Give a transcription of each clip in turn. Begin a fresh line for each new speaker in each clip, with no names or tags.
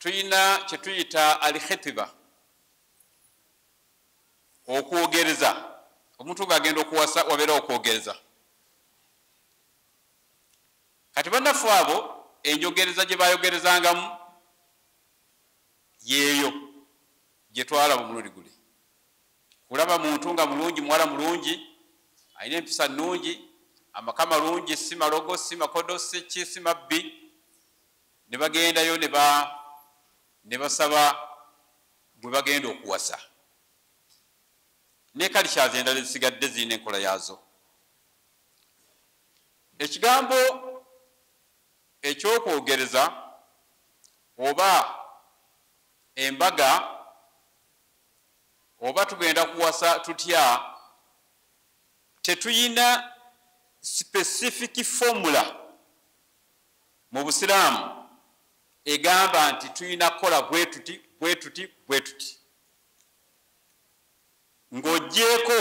tuyina kye tuyita alkhitiba okwogereza. Omuntu bw'agenda okuwasa wabeera okwogereza. Kati bannaffe abo enjogereza gye bayogerezangamu yeeyo gye twalaba omulundi guli. Kulaba muntu nga mulungi, muwala mulungi, alina empisa nnungi, amaka malungi, si malogo, si makodo, si ki, si mabbi, ne bagendayo ne basaba bwe bagenda okuwasa. Ne kalishazi endala ezisigadde zirina enkola yaazo. Ekigambo ekyokwogereza oba embaga oba tugenda kuwasa tutya, tetuyina specific formula mu Busiraamu egamba nti tuyina kukola bwetuti bwetuti bwetuti. Ng'oggyeko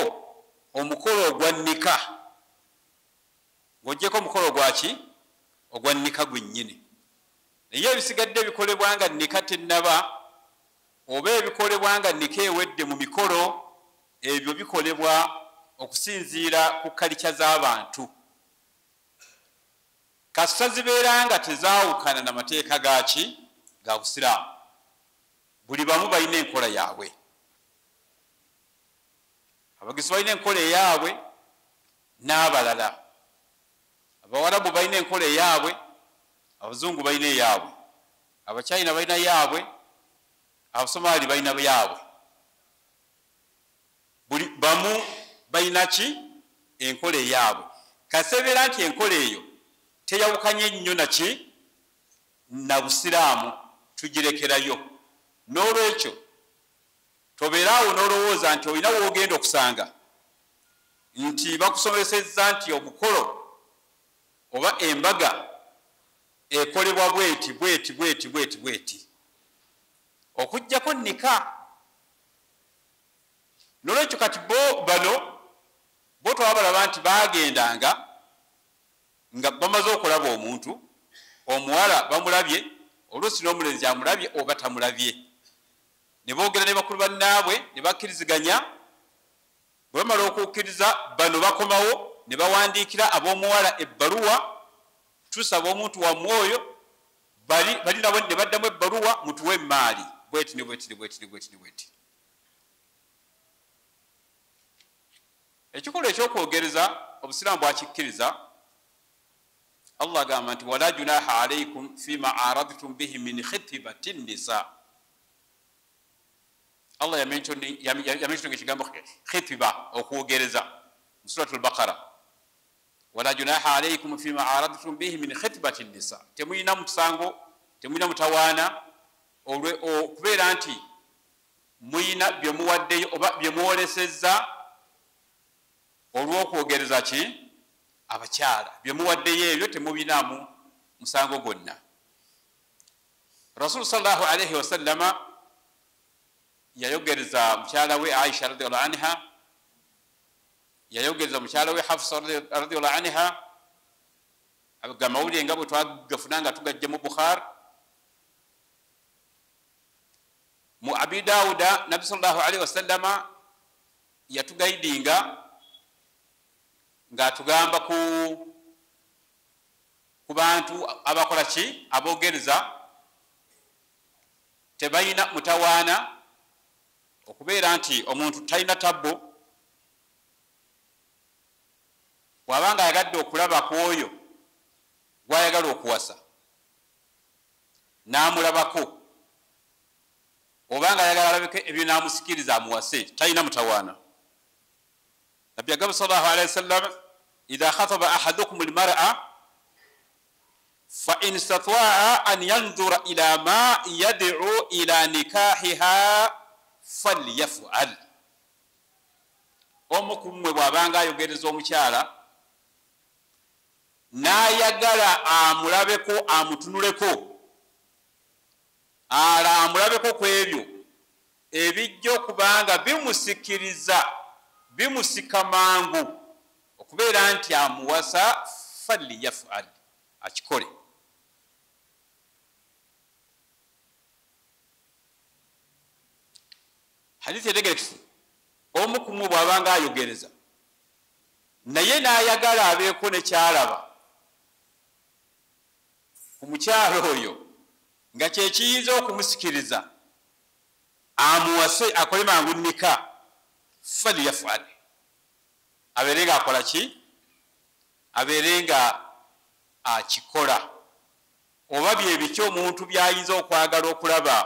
omukolo ogwa nnika, ng'oggyeko omukolo gwaki ogwa nnika gwennyini, naye ebisigadde ebikolebwa nga nnika tennaba oba ebikolebwa nga nnika ewedde mu mikolo, ebyo bikolebwa okusinziira ku kalica z'abantu kasita zibeera nga tezaawukana n'amateeka gaki ga Busiraamu. Buli bamu balina enkola yaabwe. Abagisi balina enkola eyaabwe n'abalala. Abawarabu balina enkola eyaabwe, abazungu balina eyaabwe, abachina balina yaabwe, abasomali balina yaabwe. Buli bamu balina ki enkola eyaabwe. Kasebeera nti enkola eyo teyawukanye nnyo naki na Busiraamu, tugirekerayo. N'olwekyo tobeeraawo n'olowooza nti olina woogenda okusanga nti bakusomesezza nti omukolo oba embaga ekolebwa bweti bweti bweti bweti bweti okujjako nnika. N'olwekyo kati bo twabalaba nti baagendanga nga bamaze okulaba omuntu, omuwala bamulabye, oluusi n'omulenzi amulabye oba tamulabye, ne boogera ne bakulu bannaabwe ne bakkiriziganya. Bwe bamala okukkiriza, bano bakomawo ne bawandiikira ab'omuwala ebbaluwa, tusaba omuntu wammwe oyo, bali nabo ne baddamu ebbaluwa, mutuwe emmaali bweti ne bweti ne bweti ne bweti ne bweti. Ekikolwa ekyokwogereza Obusiraamu bwakikkiriza. Allah agamba nti wala junaha alaykum fima aradtum bihi min khitbati nisa. Allah yamenshoni ekigambo khitba okwogereza mu Suratul Baqara. Wala junaha alaykum fima aradtum bihi min khitbati nisa. Temuyina musango, temuyina mutawaana okubeera nti muyina bye muwaddeyo oba bye muwolesezza olw'okwogereza ki abakyala, bye muwaddeyo ebyo temubinaamu musango gwonna. Rasulu sallallahu alayhi wa sallama yayogereza mukyala we Aisha radhiyallahu anha, yayogereza mukyala we Hafsa radhiyallahu anha. Amawulire nga bwe twagafuna nga tugajja mu Bukhari. Mu Abi Dawuda Nabi sallallahu alayhi wa sallama yatugaidinga ng'atugamba ku bantu abakola ki aboogereza tebalina mutawaana, okubeera nti omuntu talina tabbo, bw'abanga ayagadde okulaba ku oyo gw'ayagala okuwasa n'amulabako, obanga ayagala alabeko ebyo n'amusikiriza amuwase, talina mutawaana. Nabbi agamba sallallahu alayhi wa sallam, idha khataba ahadukum almar'a fa in istatwa'a an yanzura ila ma yad'u ila nikahiha falyaf'al. Omu ku mmwe bw'abanga ayogereza omukyala n'ayagala amulabeko, amutunuleko, amulabeko ku ebyo ebijja okubanga bimusikiriza, bimusika mangu okubeera nti amuwasa, falyaf'al, akikole. hadithi etegerekese omu ku mmwe bw'abanga ayogereza naye n'ayagala abeeko ne kyalaba ku mukyalo oyo nga kye kiyinza okumusikiriza amuwase akole mangu nika falyafal abeere nga akola ki abeere nga akikola oba byebiki omuntu byayinza okwagala okulaba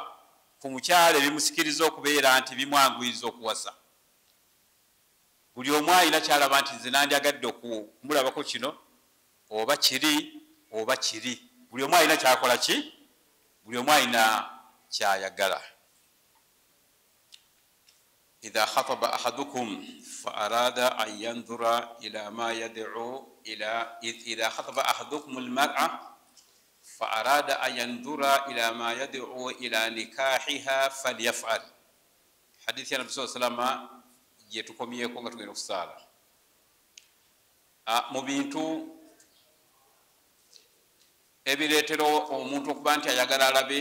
ku mukyalo ebimusikiriza okubeera nti bimwanguyiriza okuwasa buli omu alina kyalaba nti nze nandyagadde okumulabako kino oba kiri buli omu alina kyakola ki buli omu alina kyayagala idha khataba ahadukum fa arada an yanzura ila ma yad'u ila idha khataba ahadukum almar'a fa arada an yanzura ila ma yad'u ila nikahiha falyaf'al hadithi ya nabii sallallahu alayhi wasallam yetukomyeko nga tugenda okusaala mu bintu ebireetera omuntu okuba nti ayagala alabe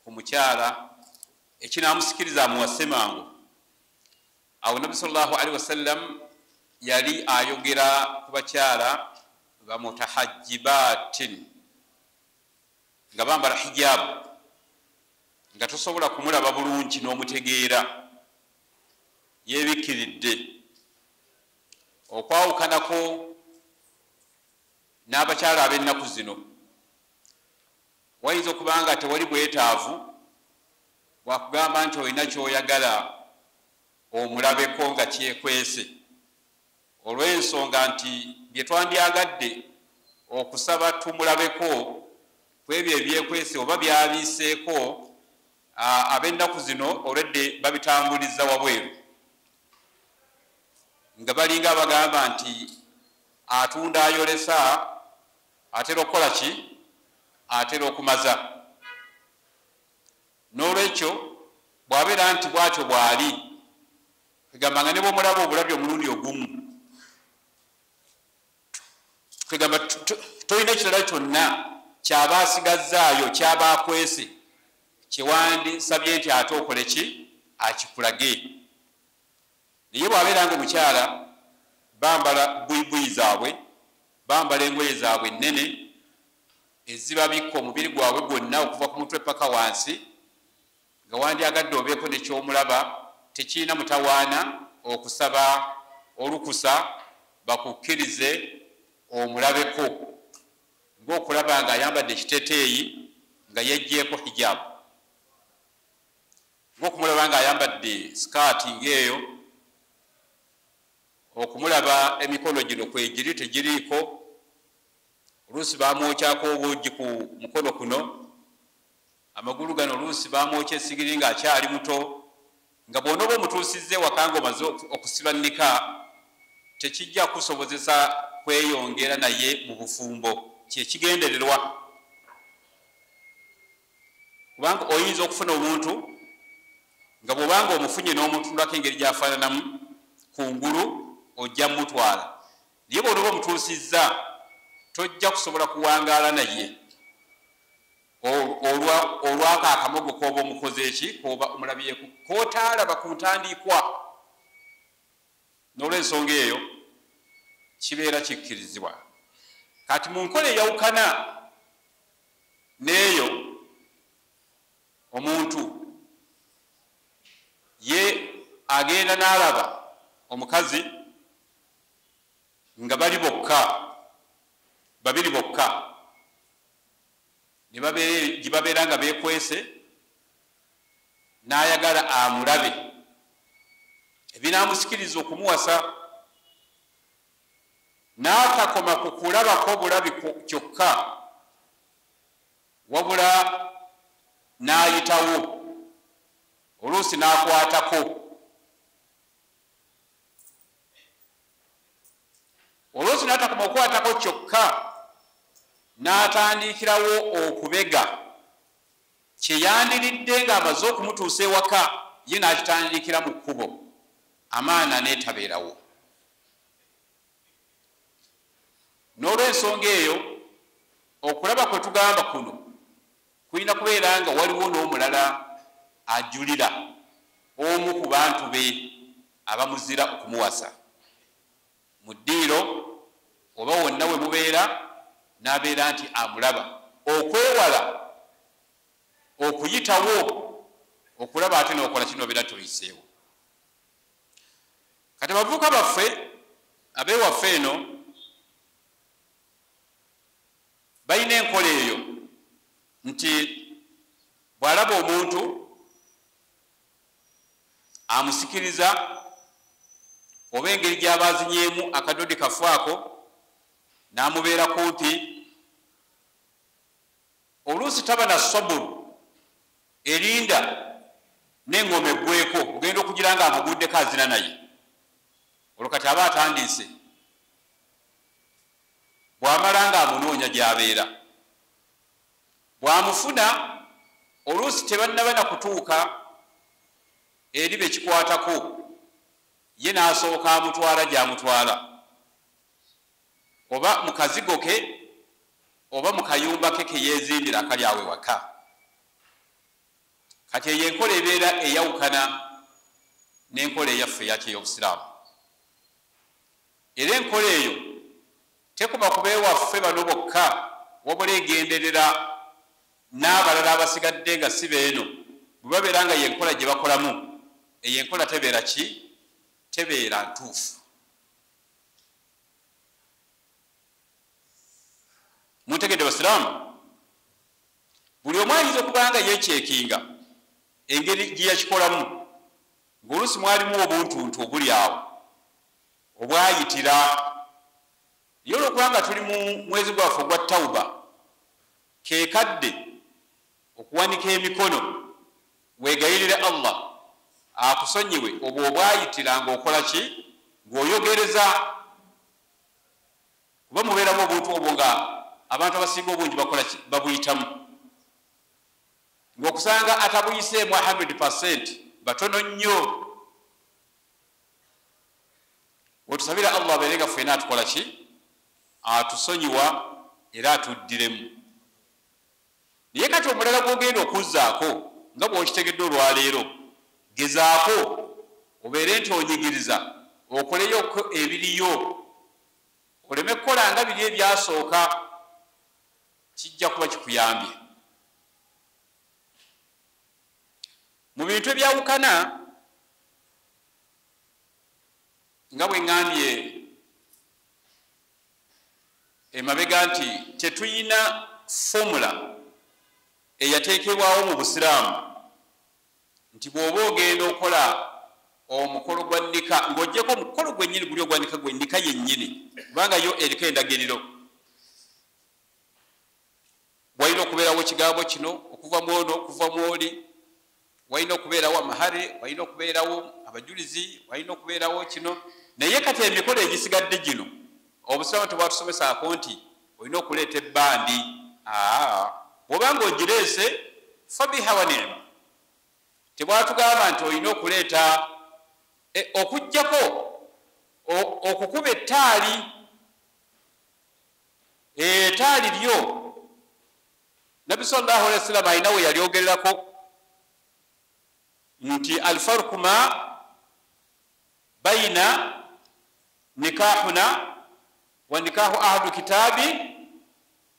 ku mukyala ekinamusikiriza amuwase mangu awo nabi sallallahu alaihi wasallam yali ayogera ku bakyala bamutahajjibatin nga bambala hijabu nga tosobola kumulaba bulungi n'omutegeera yebikiridde okwawukanako n'abakyala ab'ennaku zino wayinza okuba nga tewali bwetaavu bwakugamba nti olina kyoyagala omulabeko nga kyekwese olw'ensonga nti bye twandyagadde okusaba tumulabeko ku ebyo ebyekwese oba byabiiseeko ab'ennaku zino olwedde babitambuliza wabweru nga balinga abagamba nti atunda ayolesa atera okukola ki atera okumaza n'olwekyo bw'abeera nti bwatyo bw'ali kwegamba nga ne bw'omulaba obulabyo omulundi ogumu kwegamba tolina ekirala kyonna kyaba asigazzaayo kyaba akwese kyewandisabye nti ate okole ki akikulage naye bw'abeera nga omukyala bambala buibuyi zaabwe bambala engoye zaabwe ennene ezibabikka omubiri gwabwe gwonna okuva ku mutwe paka wansi nga wandyagadde obeeko nekyomulaba tekirina mutawaana okusaba olukusa bakukkirize omulabeko ng'okulaba nga ayambadde ekiteteeyi nga yeggyeko hijabu ng'okumulaba nga ayambadde sikaati ng'eyo okumulaba emikono gino kwegiri tegiriiko oluusi bamwokyako obwogi ku mukono kuno amagulu gano oluusi bamwokya esigiri ng'akyali muto nga bw'onooba omutuusizza ewaka ng'omaze okusiba nnika tekijja kusobozesa kweyongera naye mu bufumbo kyekigendererwa kubanga oyinza okufuna omuntu nga bw'obanga omufunye n'omutundako engeri gy'afaananamu kungulu ojja mutwala naye bw'onooba omutuusizza tojja kusobola kuwangaala naye olwako akamogo kooba omukoze eki kooba omulabyeku kootaalaba ku ntandikwa n'olw'ensonga eyo kibeera kikkirizibwa kati mu nkola eyawukana n'eyo omuntu ye agenda n'alaba omukazi nga bali bokka babiri bokka gye babeera nga beekwese n'ayagala amulabe ebinaamusikiriza okumuwasa n'atakoma ku kulabako bulabi kyokka wabula n'ayitawo oluusi n'akwatako oluusi n'atakoma okukwatako kyokka n'atandikirawo okubega kyeyandiridde ng'amaze okumutuusa ewaka ye n'akitandikira mu kkubo amaana neetabeerawo n'olw'ensonga eyo okulaba kwe tugamba kuno kulina kubeera nga waliwo n'omulala ajulira omu ku bantu be abamuzira okumuwasa mu ddiiro oba wonna we mubeera n'abeera nti amulaba okwewala okuyitawo okulaba ate n'okola kino beera tuyiseewo. Kati abavubuka baffe ab'ewaffe eno balina enkola eyo nti bw'alaba omuntu amusikiriza oba engeri gy'abazinyeemu akadodi kafaako n'amubeera kumpi, oluusi taba na saburu erinda n'engoma eggweko ogenda okugira nga amuguddeko azina naye, olwo kati aba atandise. Bw'amala nga amunoonya gy'abeera, bw'amufuna oluusi tebannaba na kutuuka eri bekikwatako, ye n'asooka amutwala gy'amutwala, oba mu kazigo ke oba mu kayumba ke ke yeezimbira akali awe waka. Kati eyo enkola ebeera eyawukana n'enkola eyaffe eyaki ey'Obusiraamu. Era enkola eyo tekuba ku beewaffe bano bokka, wabula egenderera n'abalala abasigadde nga si beeno, bwe babeera nga yenkola gye bakolamu, eyo enkola tebeera ki? Tebeera ntuufu. Muntegedde Basiraamu, buli omu ayinza okuba nga yeekyekinga engeri gye yakikolamu, ng'oluusi mwalimu obuntuntu obuli awo obwayitira. Ye olwokuba nga tuli mu mwezi gwaffe ogwa Tawuba, keekadde okuwanika emikono weegayirire Allah akusonyiwe obwo obwayitira ng'okola ki? Ng'oyogereza. Kuba mubeeramu obuntu obwo nga abantu abasinga obungi bakola ki? Babuyitamu, ng'okusanga atabuyiseemu 100% batono nnyo. Wetusabira Allah abeere nga ffenna atukola ki? Atusonyiwa era atuddiremu. Naye kati omulala gw'ogenda okuzzaako nga bw'okitegedde olwaleero, gezaako obeere nti onyigiriza okoleyo ebiriyo, oleme kukola nga biri ebyasooka, kijja kuba kikuyambye. Mu bintu ebyawukana nga bwe ŋŋambye emabega nti tetuyina fomula eyateekebwawo mu Busiraamu nti bw'oba ogenda okola omukolo gwa nnika ng'oggyeko omukolo gwennyini guli ogwa nnika gwe nnika yennyini, kubanga yo eriko endagiriro. Walina okubeerawo ekigambo kino okuva mu ono okuva mu oli, walina okubeerawo amahare, walina okubeerawo abajulizi, walina okubeerawo kino. Naye kati emikolo egisigadde gino Obusiraamu tebwatusomesaako nti olina okuleeta ebbandi. Bw'obanga ogireese fabiha wa ni'ma. Tebwatugamba nti olina okuleeta okuggyako okukuba ettaali, ettaali lyo Nabbi sallallahu alayhi wa sallam alina we yali ogererako nti alfarku ma bayina nikahuna wa nikahu ahadu kitabi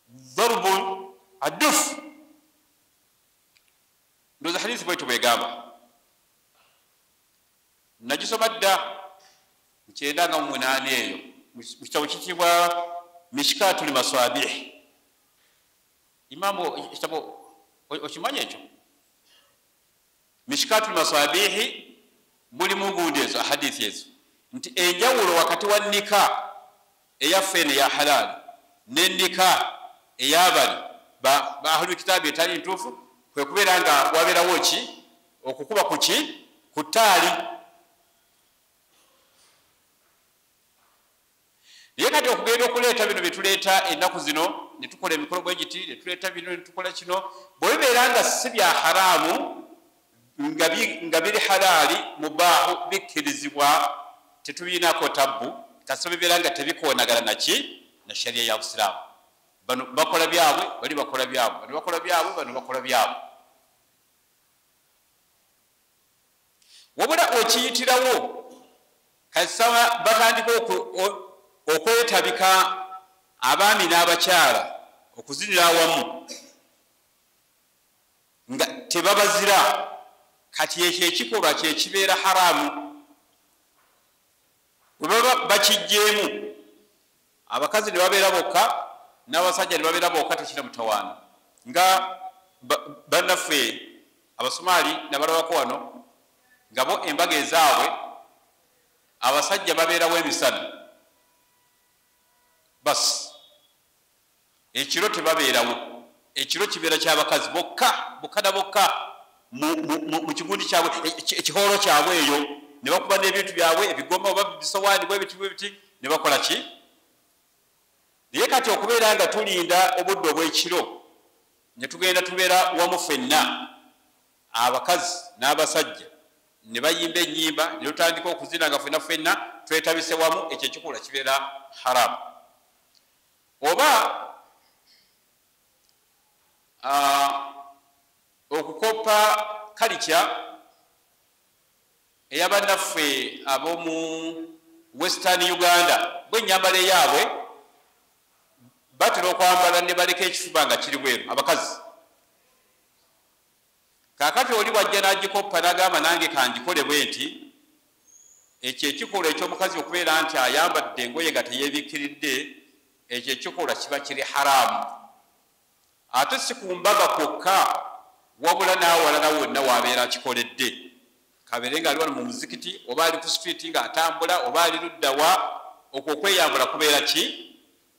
dharbu aduf. Ndoza hadithi bwetu bwegamba, nagisoma dda nkyenda nga mu 8 eyo mu kitabo kiyitibwa Mishkatul Maswabih. Imamu ekitabo okimanyi ekyo? Mishkatul Maswabih mulimu gundi ezo hadithi ezo nti enjawulo wakati wa nika eyaffe eno eya halaali n'ennika ey'abali ba ahlul kitaabi etali ntuufu, kwe kubeera nga wabeerawo ki? Okukuba ku ki? Ku ttaali. Naye kati okugenda okuleeta bino bye tuleeta ennaku zino, ne tukola emikolo bwe giti, ne tuleeta bino ne tukola kino, bwe bibeera nga si bya haraamu, nga biri halaali mubaahu bikkirizibwa, tetubiinako tabbu, kasita bibeera nga tebikoonagana naki? Na shariya ya Busiraamu. Bano bakola byabwe, bali bakola byabwe, bano bakola byabwe, bano bakola byabwe. wabula okiyitirawo kasaba batandika okwetabika abaami n'abakyala okuzinira awamu nga tebabazira kati ekyo ekikolwa kyekibeera haramu bwe baba bakijjeemu abakazi ne babeera bokka n'abasajja ne babeera bokka tekira mutawaana nga bannaffe Abasomali nabalabako wano nga bo embaga ezaabwe abasajja babeerawo emisana basi ekiro tebabeerawo ekiro kibeera ky'abakazi bokka na bokka mu kigundi kyabwe ekihoolo kyabwe eyo ne bakuba n'ebintu byabwe ebigoma oba bisowaani bwebiti ne bakola ki naye kati okubeera nga tulinda obudde obw'ekiro ne tugenda tubeera wamu ffenna abakazi n'abasajja ne bayimba ennyimba ne tutandika okuzina nga ffenna twetabise wamu ekyo ekikolwa kibeera haramu oba okukoppa kalitya eyabannaffe ab'omu Western Uganda bw'ennyambala eyaabwe batera okwambala ne baleka ekifuba nga kiri bweru abakazi kakati oli wajja n'agikoppa n'agamba nange kangikole bwe nti ekyo ekikolwa eky'omukazi okubeera nti ayambadde engoye nga teyeebikiridde ekyo ekikolwa kiba kiri haramu ate si ku mbaga kwokka wabula n'awalala wonna waabeera akikoledde kabeere nga ali wano mu muzikiti oba ali ku streeti ng'atambula oba ali luddawa okwo okweyambula kubeera ki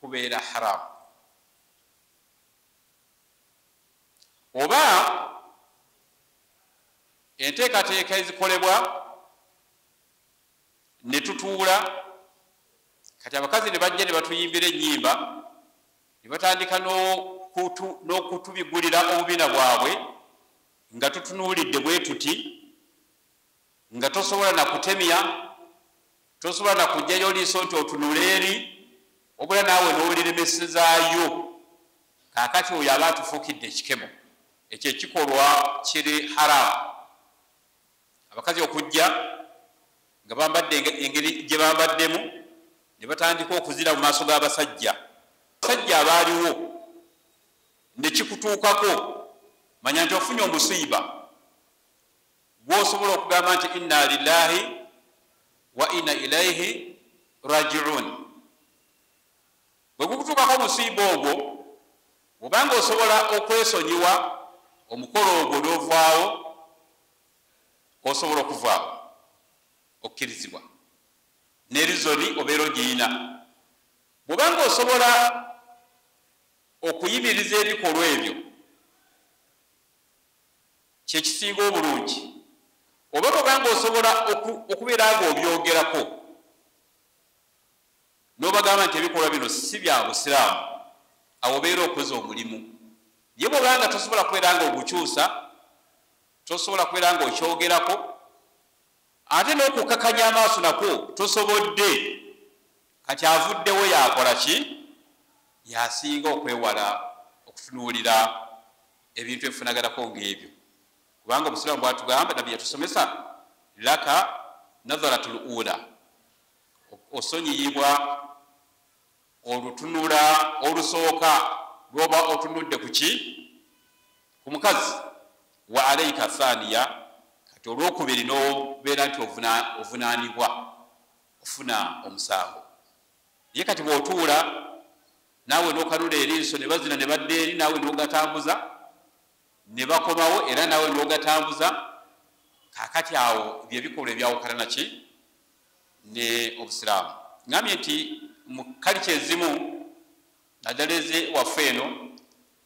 kubeera haramu oba enteekateeka ezikolebwa ne tutuula kati abakazi ne bajja ne batuyimbira ennyimba ne batandika n'okutubigulira obubina bwabwe nga tutunuulidde bwe tuti nga tosobola na kutemya tosobola na kujjayo liiso nti otunula eri obula naawe n'oliremesezaayo kaakati oyo aba atufuukidde ekikemo ekyo ekikolwa kiri haramu abakazi okujja nga bambadde engeri gye bambaddemu ne batandika okuzira mu maaso g'abasajja abasajja abaaliwo ne kikutuukako manya nti ofunye omusiiba gwosobola okugamba nti inna lillahi wa inna ilaihi rajiun bwe gukutuukako omusiiba ogwo obanga osobola okwesonyiwa omukolo ogwo n'ovaawo osobola okuvaawo okkirizibwa nerizoni obeera ogiyina bwobanga osobola okuyimiriza ebikolwa ebyo kyekisinga obulungi oba bwobanga osobola okubeera nga obyogerako n'obagamba nti ebikolwa bino si bya busiraamu awo obeera okoze omulimu ye bwobanga tosobola kubeera nga ogukyusa tosobola kubeera nga okyogerako ate n'okukakanya amaaso nako tosobodde kati avuddewo yakola ki yasinga okwewala okutunuulira ebintu ebifunaganako ng'ebyo kubanga obusiraamu bwatugamba nabbi yatusomesa laka nadharatul ula osonyiyibwa olutunula olusooka lwoba otunudde ku ki ku mukazi wa alaika thaniya kati olwokubiri n'obeera nti ovunaanibwa ofuna omusango ye kati bw'otuula naawe n'okanula eriiso ne bazina ne badda eri naawe n'ogatambuza ne bakomawo era naawe n'ogatambuza kaakati awo byebikolwa ebyawukana naki ne obusiraamu ngambye nti mu kaliki ezimu naddala ezi waffe eno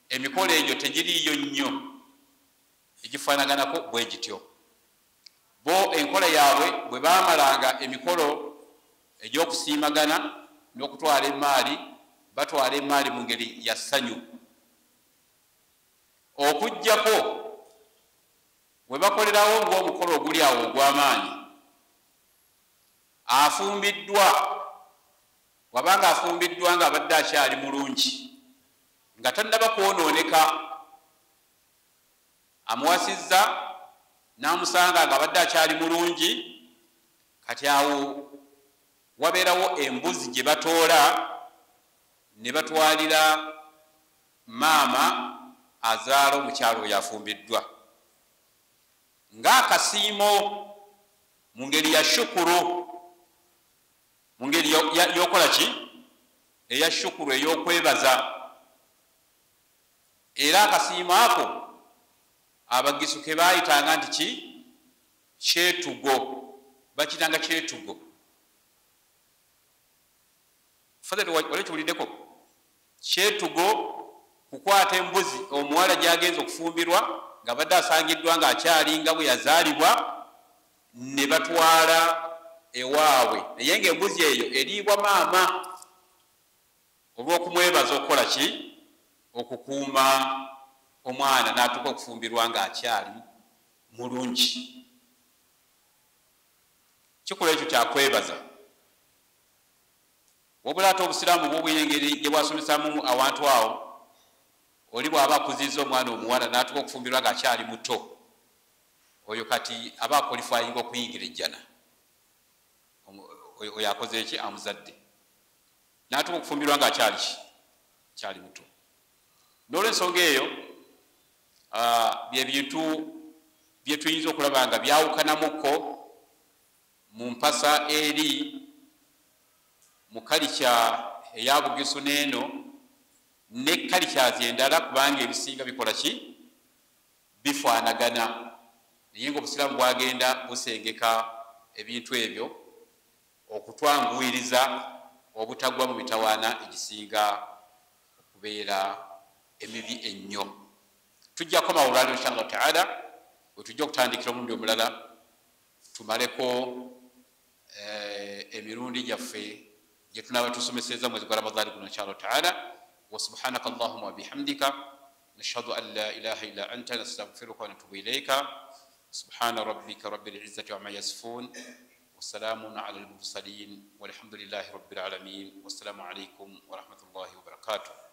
emikolo egyo tegiriiyo nnyo egifaanaganako bwe gityo bo enkola yaabwe bwe baamalanga emikolo egy'okusiimagana n'okutwala emaali batwala emaali mu ngeri ya ssanyu okuggyako bwe bakolerawo ng'omukolo oguli awo ogw'amaanyi afumbiddwa wabanga afumbiddwa ng'abadde akyali mulungi nga tannaba kwonooneka amuwasizza namusanga nga badde akyali mulungi, kati awo wabeerawo embuzi gye batoola ne batwalira maama azaala omukyalo oyo afumbiddwa ng'akasiimo mu ngeri ya shukuru, mu ngeri y'okola ki eya shukuru ey'okwebaza. Era akasiimo ako abagisu ke baayitanga nti ki kyetugo, bakitanga kyetugo. Fadhali wali kiwuliddeko kyetugo, kukwata embuzi omuwala gy'agenza okufumbirwa nga badde asangiddwa ng'akyalinga bwe yazaalibwa, ne batwala ewaabwe, naye ng'embuzi eyo eriibwa maama olw'okumwebaza okukola ki okukuuma omwana n'atuuka okufumbirwa ng'akyali mulungi. Kikola ekyo kyakwebaza. Wabula ate obusiraamu bw'obwine engeri gye bwasomesamu awantu awo, oli bw'aba akuzizza omwana omuwala n'atuuka okufumbirwa ng'akyali muto, oyo kati aba akolifayinga okuyingira ejjana. Oyo akoze eki amuzadde n'atuuka okufumbirwa ng'akyali muto. N'olwensonga eyo bye bintu bye tuyinza okulaba nga byawukanamukko mu mpasa eri mu kalica eya Bugisu n'eno ne kalicazi endala, kubanga ebisinga bikola ki bifaanagana, naye ng'obusiraamu bwagenda busengeka ebintu ebyo okutwanguwiriza obutagwa mu mitawaana egisinga okubeera emibi ennyo. Tujja kukoma olwaliro inshallah taala, bwe tujja okutandikira omulundi omulala tumaleko emirundi gyaffe gye tunaaba tusomeseza mwezi gwa Ramadhaani guno inshallah taala. Wa subhanaka Allahumma wa bihamdika nashhadu an la ilaha illa anta nastaghfiruka wa natubu ilayka. Subhana rabbika rabbil izzati amma yasifun wa salamun ala al mursalin walhamdulillahi rabbil alamin. Wassalamu alaykum wa rahmatullahi wa barakatuh.